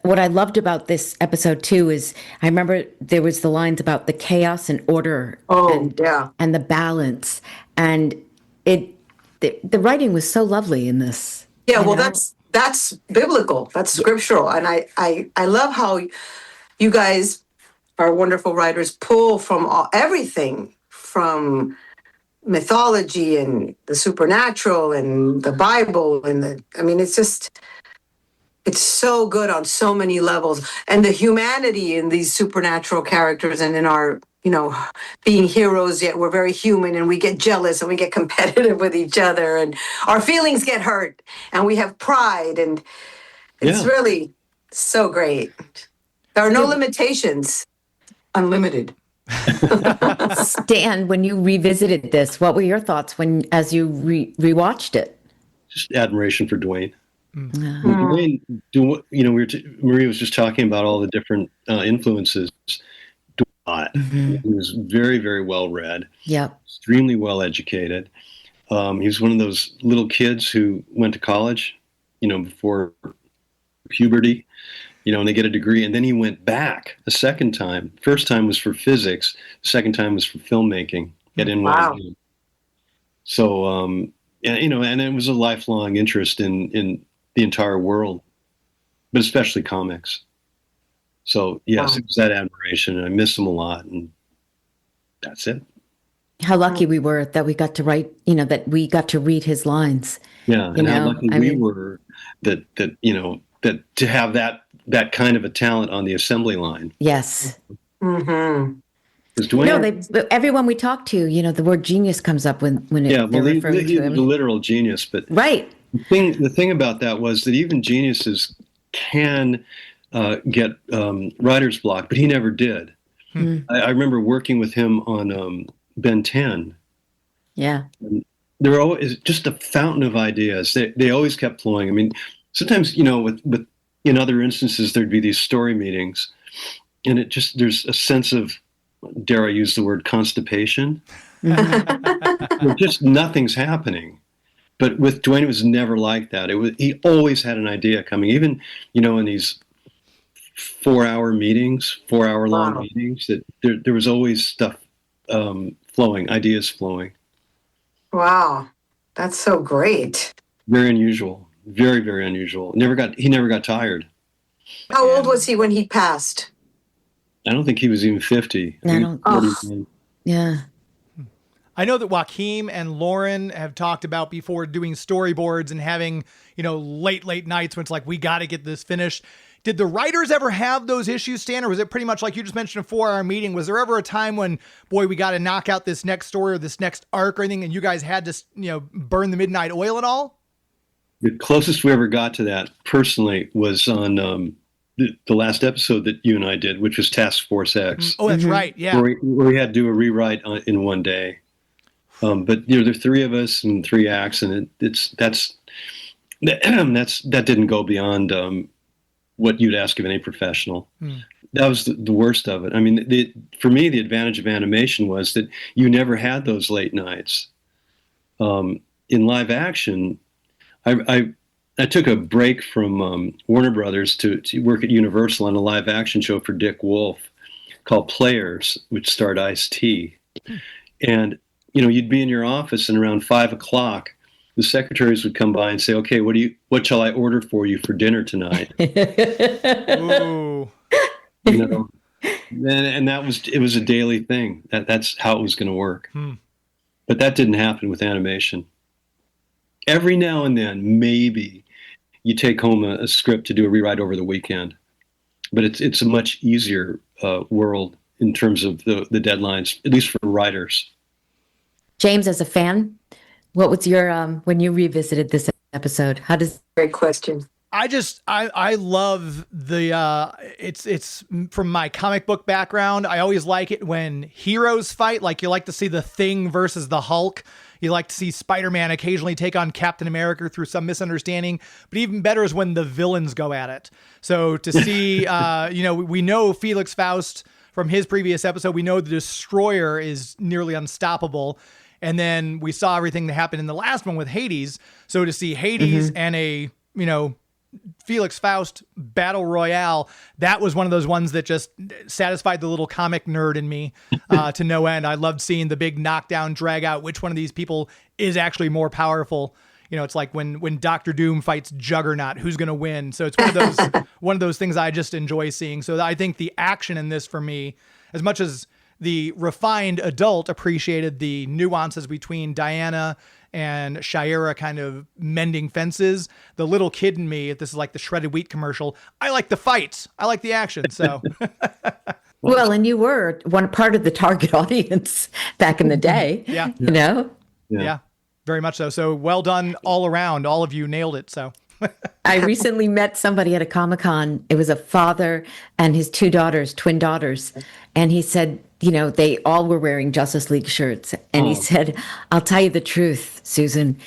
What I loved about this episode too is I remember there was the lines about the chaos and order and the balance, and the writing was so lovely in this. Yeah, well, that's biblical. That's scriptural, and I love how you guys are wonderful writers. Pull from everything from mythology and the supernatural and the Bible it's so good on so many levels, and the humanity in these supernatural characters and in our being heroes, yet we're very human and we get jealous and we get competitive with each other and our feelings get hurt and we have pride, and it's really so great. There are no limitations, unlimited. Stan, when you revisited this, what were your thoughts as you rewatched it? Just admiration for Dwayne. Dwayne, Maria was just talking about all the different influences. He was very, very well read. Yep. Extremely well educated. He was one of those little kids who went to college, before puberty, and they get a degree, and then he went back a second time. First time was for physics. The second time was for filmmaking at NYU. Wow. So, and it was a lifelong interest in the entire world, but especially comics. So yes, It was that admiration, and I miss him a lot, and that's it. How lucky we were that we got to write, that we got to read his lines. Yeah, and how lucky we were that to have that kind of a talent on the assembly line. Yes. Mm-hmm. Dwayne, everyone we talk to, the word genius comes up when they're referring to him. The literal genius, but right. The thing about that was that even geniuses can get writer's block, but he never did. I remember working with him on Ben 10. Yeah. And there were always just a fountain of ideas. They always kept flowing. I mean, sometimes, with in other instances, there'd be these story meetings, and there's a sense of, dare I use the word, constipation. Just nothing's happening. But with Dwayne, it was never like that. He always had an idea coming, even, in these 4-hour meetings, 4-hour-long meetings, that there was always stuff flowing, ideas flowing. Wow. That's so great. Very unusual. Very, very unusual. He never got tired. How old was he when he passed? I don't think he was even 50. Yeah. I know that Joaquin and Lauren have talked about before doing storyboards and having, late nights when it's like, we got to get this finished. Did the writers ever have those issues, Stan, or was it pretty much like you just mentioned, a 4-hour meeting? Was there ever a time when, boy, we got to knock out this next story or this next arc or anything, and you guys had to, burn the midnight oil at all? The closest we ever got to that personally was on the last episode that you and I did, which was Task Force X. Oh, that's right. Yeah. Where we had to do a rewrite in one day. But there are 3 of us and 3 acts, and that didn't go beyond what you'd ask of any professional. That was the worst of it. I mean, for me, the advantage of animation was that you never had those late nights. In live action, I took a break from Warner Brothers to work at Universal on a live action show for Dick Wolf called Players, which starred Ice-T. And you'd be in your office, and around 5 o'clock, the secretaries would come by and say, "Okay, what shall I order for you for dinner tonight?" Ooh. And it was a daily thing. That's how it was going to work. But that didn't happen with animation. Every now and then, maybe you take home a script to do a rewrite over the weekend, but it's a much easier world in terms of the deadlines, at least for writers. James, as a fan, what was your when you revisited this episode? Great question. I love the it's from my comic book background. I always like it when heroes fight. Like, you like to see the Thing versus the Hulk. You like to see Spider-Man occasionally take on Captain America through some misunderstanding. But even better is when the villains go at it. So to see, we know Felix Faust from his previous episode. We know the Destroyer is nearly unstoppable. And then we saw everything that happened in the last one with Hades. So to see Hades and a, Felix Faust battle royale, that was one of those ones that just satisfied the little comic nerd in me to no end. I loved seeing the big knockdown, drag out, which one of these people is actually more powerful. It's like when Doctor Doom fights Juggernaut, who's going to win? So it's one of those things I just enjoy seeing. So I think the action in this, for me, as much as the refined adult appreciated the nuances between Diana and Shira kind of mending fences, the little kid in me, if this is like the shredded wheat commercial, I like the fights. I like the action. So, well, and you were one part of the target audience back in the day. Yeah. Yeah, very much so. So well done all around. All of you nailed it. So I recently met somebody at a Comic-Con. It was a father and his 2 daughters, twin daughters. And he said, they all were wearing Justice League shirts. And he said, "I'll tell you the truth, Susan.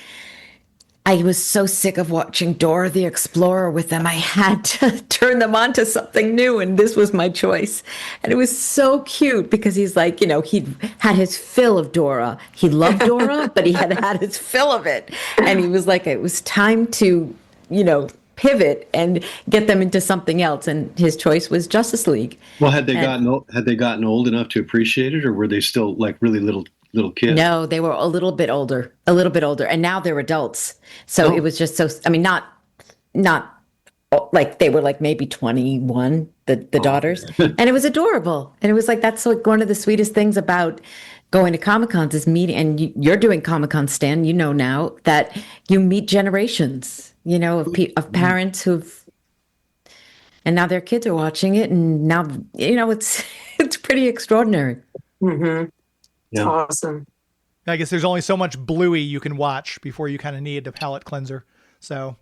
I was so sick of watching Dora the Explorer with them. I had to turn them on to something new, and this was my choice." And it was so cute because he's like, he'd had his fill of Dora. He loved Dora, but he had his fill of it. And he was like, it was time to, pivot and get them into something else. And his choice was Justice League. Well, had they gotten old enough to appreciate it, or were they still like really little kids? No, they were a little bit older, and now they're adults. So it was just so, not like they were like maybe 21, the daughters, and it was adorable. And it was like, that's like one of the sweetest things about going to Comic-Cons is meeting, and you're doing Comic-Con, Stan, now that you meet generations, of parents and now their kids are watching it, and now, it's pretty extraordinary. Mm-hmm. Yeah. Awesome. I guess there's only so much Bluey you can watch before you kind of need a palate cleanser. So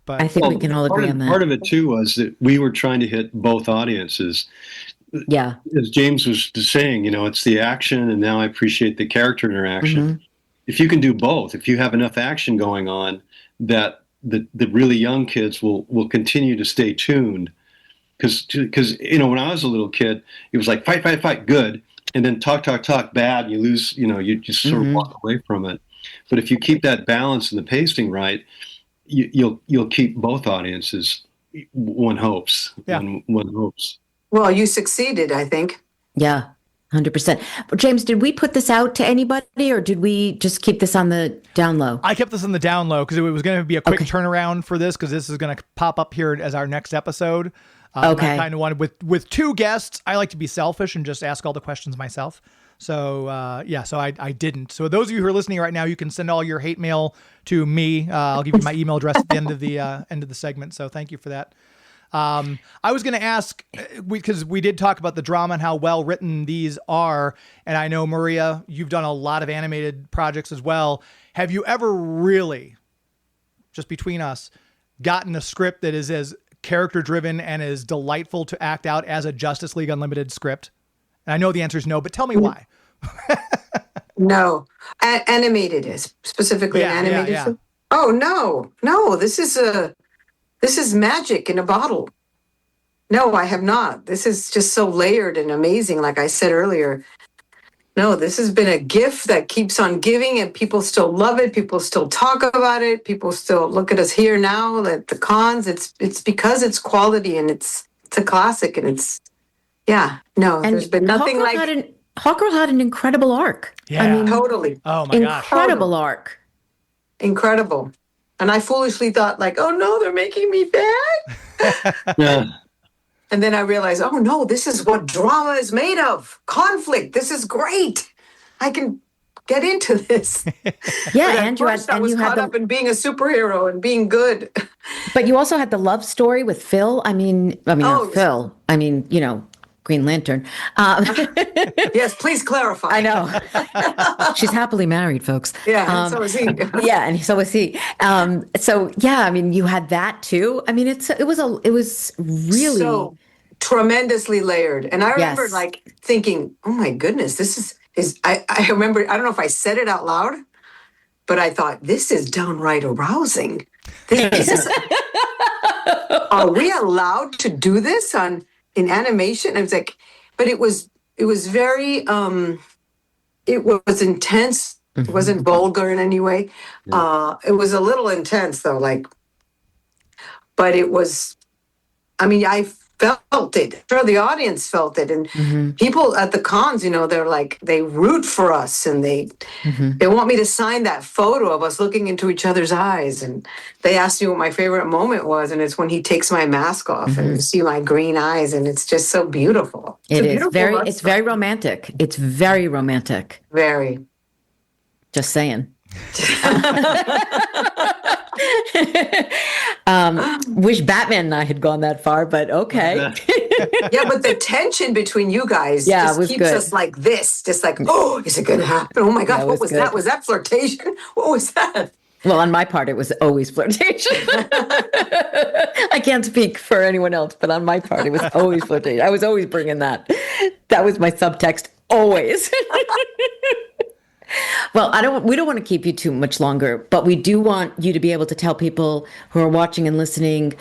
But I think we can all agree on that. Part of it too was that we were trying to hit both audiences. Yeah. As James was saying, it's the action, and now I appreciate the character interaction. If you can do both, if you have enough action going on, that the really young kids will continue to stay tuned. Because when I was a little kid, it was like fight, fight, fight, good, and then talk, bad, and you lose. You just sort of walk away from it. But if you keep that balance and the pacing right, you'll keep both audiences. One hopes. Yeah. One hopes. Well, you succeeded, I think. Yeah, 100%. James, did we put this out to anybody, or did we just keep this on the down low? I kept this on the down low because it was going to be a quick turnaround for this, because this is going to pop up here as our next episode. I kind of wanted, with two guests, I like to be selfish and just ask all the questions myself. So so I didn't. So those of you who are listening right now, you can send all your hate mail to me. I'll give you my email address at the end of the segment. So thank you for that. I was going to ask, because we did talk about the drama and how well written these are. And I know, Maria, you've done a lot of animated projects as well. Have you ever really, just between us, gotten a script that is as character driven and as delightful to act out as a Justice League Unlimited script? And I know the answer is no, but tell me why. No. Animated is specifically animated. Yeah. Oh, no. This is magic in a bottle. No, I have not. This is just so layered and amazing. Like I said earlier, no, this has been a gift that keeps on giving, and people still love it. People still talk about it. People still look at us here now at the cons. It's because it's quality, and it's a classic, and there's been nothing Hawkgirl had an incredible arc. Yeah. I mean, totally. Oh my gosh. Incredible arc. Incredible. And I foolishly thought, like, oh no, they're making me bad. Yeah. And then I realized, oh no, this is what drama is made of. Conflict. This is great. I can get into this. Yeah, and I was caught up in being a superhero and being good. But you also had the love story with Phil. Not Phil. Green Lantern. Yes, please clarify. I know. She's happily married, folks. Yeah, and so is he. Yeah, and so is he. You had that too. I mean, it was really so tremendously layered. And I remember Yes. thinking, oh my goodness, this is I remember, I don't know if I said it out loud, but I thought, this is downright arousing. Are we allowed to do this in animation? I was like, but it was very, it was intense. It wasn't vulgar in any way. It was a little intense though, but it was, I felt it. Sure, the audience felt it. And people at the cons, they're like, they root for us, and they want me to sign that photo of us looking into each other's eyes. And they asked me what my favorite moment was, and it's when he takes my mask off and you see my green eyes, and it's just so beautiful. It's very romantic. It's very romantic. Very. Just saying. Wish Batman and I had gone that far, but okay. Yeah, but the tension between you guys was keeps good. us like this, just like, oh, is it going to happen? Oh my gosh, what was good. that? Was that flirtation? What was that? Well, on my part, it was always flirtation. I can't speak for anyone else, but on my part, it was always flirtation. I was always bringing that. That was my subtext, always. Well, we don't want to keep you too much longer, but we do want you to be able to tell people who are watching and listening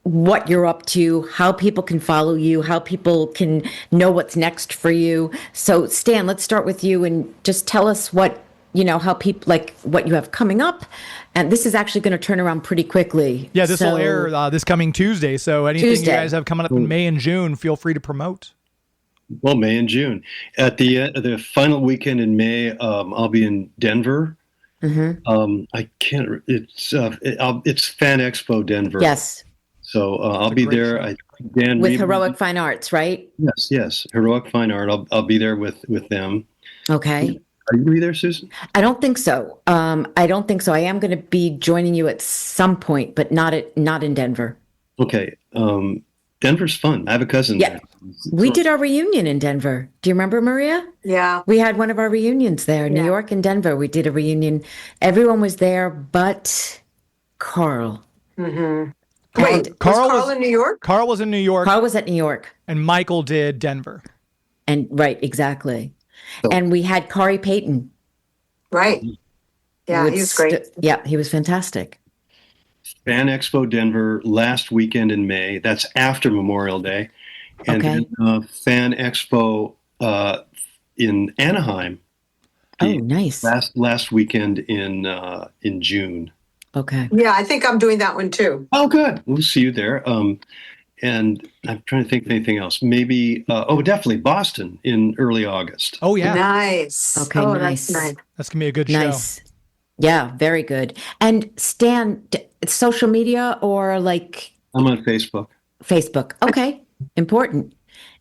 what you're up to, how people can follow you, how people can know what's next for you. So, Stan, let's start with you and just tell us how people, what you have coming up. And this is actually going to turn around pretty quickly. Yeah, this will air this coming Tuesday. So anything you guys have coming up in May and June, feel free to promote. Well, May and June. At the final weekend in May, I'll be in Denver. I can't. It's Fan Expo Denver. Yes. So I'll be there. With Heroic Fine Arts, right? Yes. Heroic Fine Art. I'll be there with them. Okay. Are you going to be there, Susan? I don't think so. I don't think so. I am going to be joining you at some point, but not in Denver. Okay. Denver's fun. I have a cousin there. We did our reunion in Denver. Do you remember, Maria? Yeah. We had one of our reunions there, New York and Denver. We did a reunion. Everyone was there but Carl. Mm-hmm. Carl- Wait, was Carl Carl was- in New York? Carl was in New York, Carl was at New York. and Michael did Denver. And right, exactly. So- And we had Corey Payton. Right. Yeah, he was great. Yeah, he was fantastic. Fan Expo Denver last weekend in May. That's after Memorial Day. And Okay. then Fan Expo in Anaheim. Oh, the nice. Last weekend in June. Okay. Yeah, I think I'm doing that one too. Oh, good. We'll see you there. And I'm trying to think of anything else. Maybe, definitely Boston in early August. Oh yeah, Nice. Okay, Oh, nice. that's nice. that's gonna be a good show. Nice. Yeah, very good. And Stan, social media or like I'm on Facebook. Facebook? Okay, important.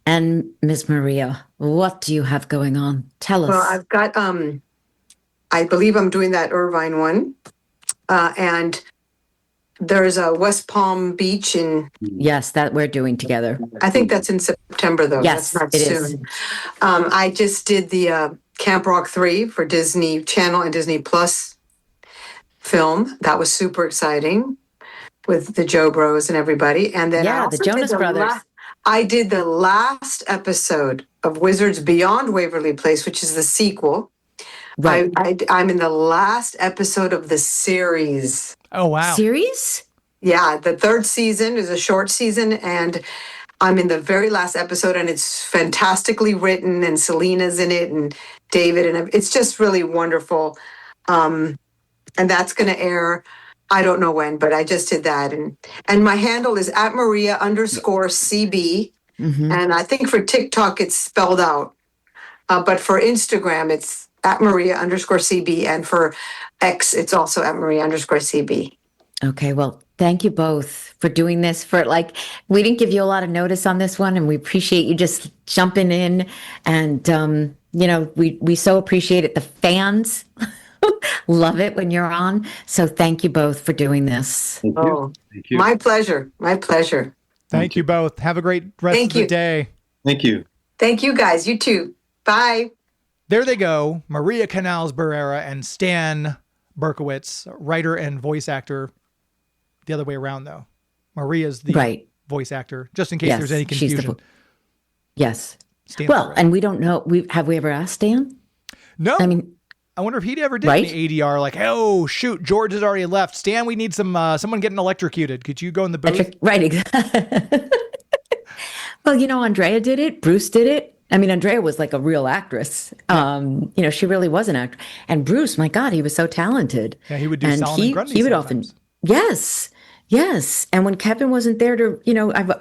And Miss Maria, what do you have going on? Tell us. Well, I've got I believe I'm doing that Irvine one. And there's a West Palm Beach in, Yes, that we're doing together. I think that's in September though. Yes, That's not it is. soon. I just did the Camp Rock 3 for Disney Channel and Disney Plus film. That was super exciting with the Joe Bros and everybody. And then I Yeah, the also did Jonas Brothers. I did the last episode of Wizards Beyond Waverly Place, which is the sequel. Right. I'm in the last episode of the series. Oh wow, Series? Yeah, the third season is a short season, and I'm in the very last episode, and it's fantastically written, and Selena's in it, and David, and it's just really wonderful. And that's going to air, I don't know when, but I just did that, and my handle is @Maria_CB, Mm-hmm. and I think for TikTok it's spelled out, but for Instagram it's @Maria_CB, and for X it's also @Maria_CB. Okay, well, thank you both for doing this. We didn't give you a lot of notice on this one, and we appreciate you just jumping in. And we so appreciate it. The fans love it when you're on. So thank you both for doing this. Thank you. Oh, Thank you. my pleasure. My pleasure. thank you both. Have a great rest Thank of the you. day. Thank you. Thank you guys. You too. Bye. There they go, Maria Canals-Barrera and Stan Berkowitz, writer and voice actor. The other way around, though. Maria's the Right. voice actor, just in case Yes, there's any she's the confusion. Yes. Stan's Well, correct. and we don't know. Have we ever asked Stan? No, I mean, I wonder if he ever did Right? any ADR. Like, oh shoot, George has already left. Stan, we need someone getting electrocuted. Could you go in the booth? right. Exactly. Well, Andrea did it. Bruce did it. I mean, Andrea was like a real actress. She really was an actor. And Bruce, my God, he was so talented. Yeah, he would do and Solomon Grundy he would often, sometimes. yes. And when Kevin wasn't there to,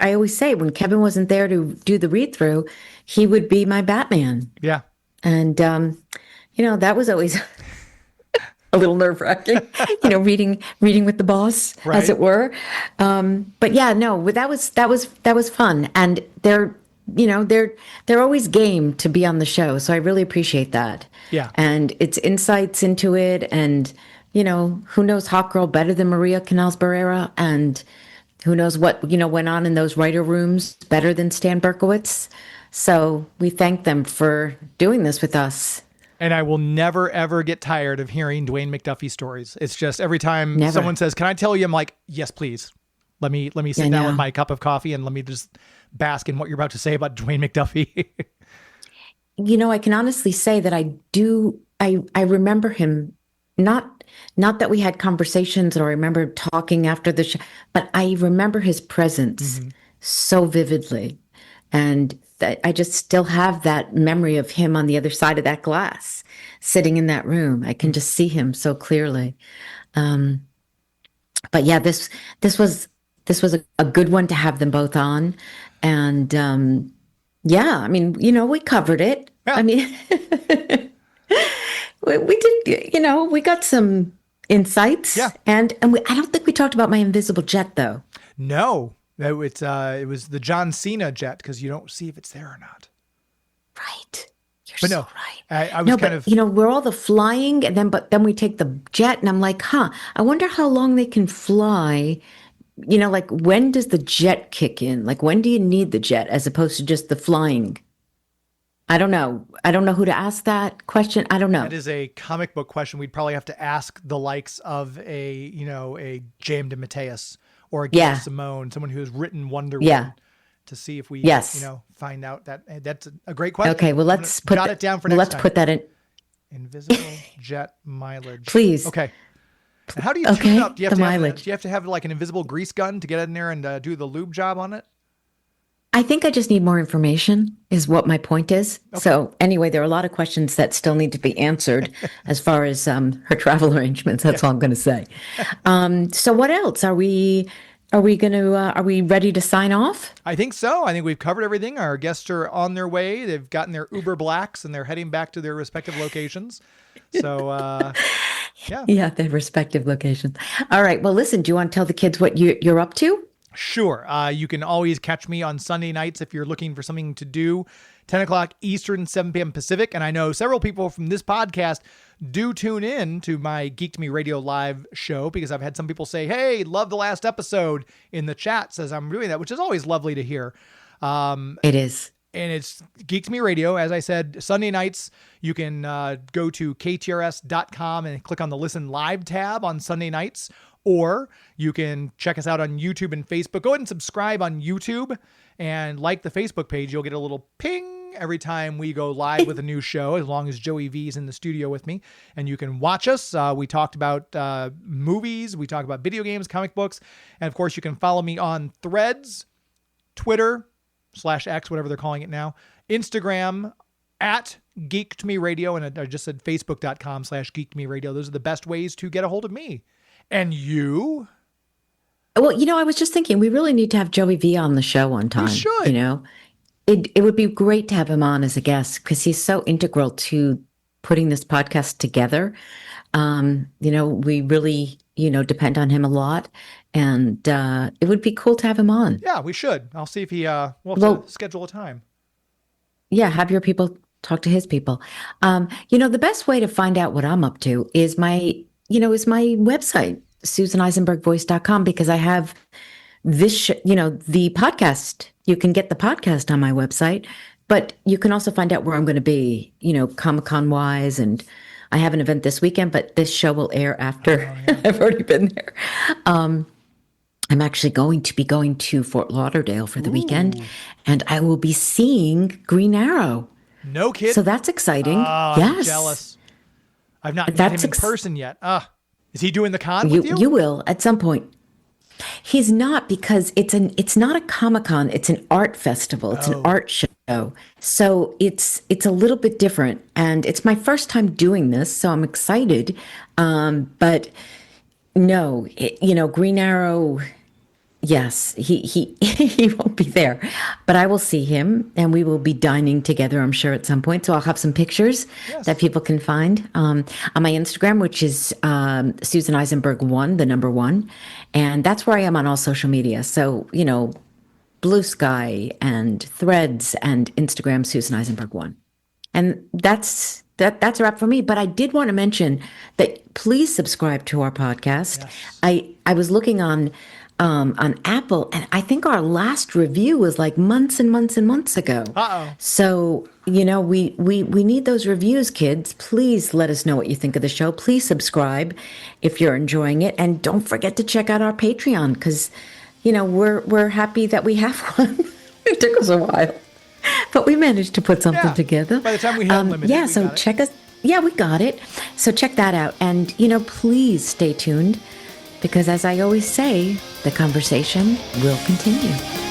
I always say when Kevin wasn't there to do the read through, he would be my Batman. Yeah, And, that was always a little nerve wracking, reading with the boss, Right. as it were. But yeah, no, that was fun. And they're always game to be on the show. So I really appreciate that. Yeah. And it's insights into it. And, who knows Hawkgirl better than Maria Canals-Barrera? And who knows what, went on in those writer rooms better than Stan Berkowitz? So we thank them for doing this with us. and I will never ever get tired of hearing Dwayne McDuffie stories. It's just every time Never. someone says, "Can I tell you?" I'm like, "Yes, please." Let me sit I down know. with my cup of coffee and let me just bask in what you're about to say about Dwayne McDuffie. I can honestly say that I remember him, not that we had conversations or I remember talking after the show, but I remember his presence so vividly. And I just still have that memory of him on the other side of that glass, sitting in that room. I can just see him so clearly. But yeah, this was a good one to have them both on. And yeah, I mean, we covered it. Yeah. I mean, we did, we got some insights. Yeah. And I don't think we talked about my invisible jet though. No, it was the John Cena jet because you don't see if it's there or not. Right. You're But so no, right. I was No, kind but of we're all the flying, and then we take the jet, and I'm like, I wonder how long they can fly. Like when does the jet kick in? Like when do you need the jet as opposed to just the flying? I don't know. I don't know who to ask that question. I don't know. that is a comic book question. We'd probably have to ask the likes of a James DeMatteis or Yeah. Simone, someone who has written Wonder Yeah. Woman, to see if we, Yes. find out that that's a great question. Okay, well, I'm let's gonna put jot that- it down for well, next let's time. put that in. Invisible jet mileage. Please. Okay. And how do you Okay, tune up? Do you have the to have, mileage. do you have to have like an invisible grease gun to get in there and do the lube job on it? I think I just need more information is what my point is. So anyway, there are a lot of questions that still need to be answered as far as her travel arrangements. That's all I'm going to say. So what else? Are we ready to sign off? I think so. I think we've covered everything. Our guests are on their way. They've gotten their Uber Blacks and they're heading back to their respective locations. So, yeah. Yeah, their respective locations. All right. Well, listen, do you want to tell the kids what you're up to? Sure. You can always catch me on Sunday nights if you're looking for something to do. 10 o'clock Eastern, 7 p.m. Pacific. And I know several people from this podcast do tune in to my Geek to Me Radio live show, because I've had some people say, hey, love the last episode in the chat, says I'm doing that, which is always lovely to hear. It is. And it's Geek to Me Radio. As I said, Sunday nights, you can go to ktrs.com and click on the Listen Live tab on Sunday nights, or you can check us out on YouTube and Facebook. Go ahead and subscribe on YouTube and like the Facebook page. You'll get a little ping every time we go live with a new show, as long as Joey V is in the studio with me. And you can watch us. We talked about movies. We talk about video games, comic books. And of course, you can follow me on Threads, Twitter, /X, whatever they're calling it now, Instagram at Geek to Me Radio, and I just said facebook.com/Geek to Me Radio. Those are the best ways to get a hold of me. And you? Well, I was just thinking we really need to have Joey V on the show one time. We should. It would be great to have him on as a guest because he's so integral to putting this podcast together. We really, depend on him a lot, and it would be cool to have him on. Yeah, we should. I'll see if he, we'll have to schedule a time. Yeah, have your people talk to his people. The best way to find out what I'm up to is my website, SusanEisenbergVoice.com, because I have this, the podcast. You can get the podcast on my website, but you can also find out where I'm going to be, Comic-Con wise. And I have an event this weekend, but this show will air after I've already been there. I'm actually going to Fort Lauderdale for the weekend, and I will be seeing Green Arrow. No kidding. So that's exciting. Oh, yes. I'm jealous. I've not met him in person yet. Is he doing the con with you? You will at some point. He's not, because it's not a Comic-Con, it's an art festival. It's an art show. So it's a little bit different, and it's my first time doing this, so I'm excited. But no, Green Arrow, yes, he won't be there, but I will see him, and we will be dining together, I'm sure, at some point. So I'll have some pictures that people can find on my Instagram, which is Susan Eisenberg 1, the number 1, and that's where I am on all social media. So Blue Sky and Threads and Instagram, Susan Eisenberg 1, and that's a wrap for me. But I did want to mention that please subscribe to our podcast. Yes. I was looking on Apple, and I think our last review was like months and months and months ago. So, we need those reviews, kids. Please let us know what you think of the show. Please subscribe if you're enjoying it. And don't forget to check out our Patreon, because, we're happy that we have one. It took us a while, but we managed to put something together. By the time we had Unlimited, so check us. Yeah, we got it. So check that out. And, please stay tuned, because as I always say, the conversation will continue.